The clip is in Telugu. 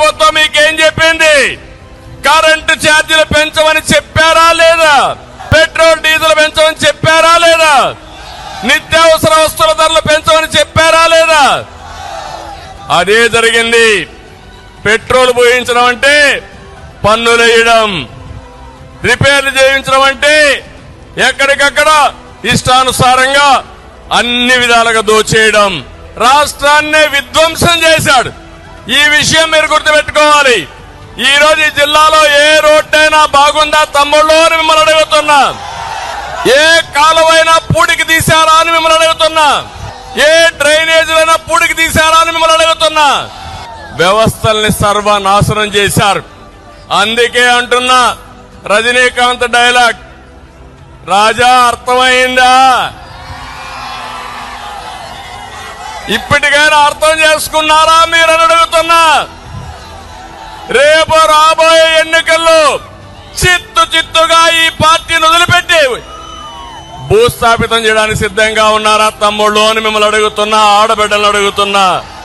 ప్రభుత్వం మీకేం చెప్పింది? కరెంటు ఛార్జీలు పెంచమని చెప్పారా లేదా? పెట్రోల్ డీజిల్ పెంచమని చెప్పారా లేదా? నిత్యావసర వస్తువుల ధరలు పెంచమని చెప్పారా లేదా? అదే జరిగింది. పెట్రోల్ పోయించడం అంటే పన్నులు వేయడం, రిపేర్లు చేయించడం అంటే ఎక్కడికక్కడ ఇష్టానుసారంగా అన్ని విధాలుగా దోచేయడం, రాష్ట్రాన్నే విధ్వంసం చేశాడు. ఈ విషయం మీరు గుర్తుపెట్టుకోవాలి. ఈ రోజు ఈ జిల్లాలో ఏ రోడ్డైనా బాగుందా తమ్ముళ్ళు అని మిమ్మల్ని అడుగుతున్నా. ఏ కాలువైనా పూడికి తీశారా అని మిమ్మల్ని అడుగుతున్నా. ఏ డ్రైనేజీలైనా పూడికి తీశారా అని మిమ్మల్ని అడుగుతున్నా. వ్యవస్థల్ని సర్వనాశనం చేశారు. అందుకే అంటున్నా, రజనీకాంత్ డైలాగ్, రాజా అర్థమైందా? ఇప్పటికైనా అర్థం చేసుకున్నారా మీరు అని అడుగుతున్నా. రేపు రాబోయే ఎన్నికల్లో చిత్తుగా ఈ పార్టీని వదిలిపెట్టి భూస్థాపితం చేయడానికి సిద్ధంగా ఉన్నారా తమ్ముళ్ళు అని మిమ్మల్ని అడుగుతున్నా, ఆడబిడ్డలను అడుగుతున్నా.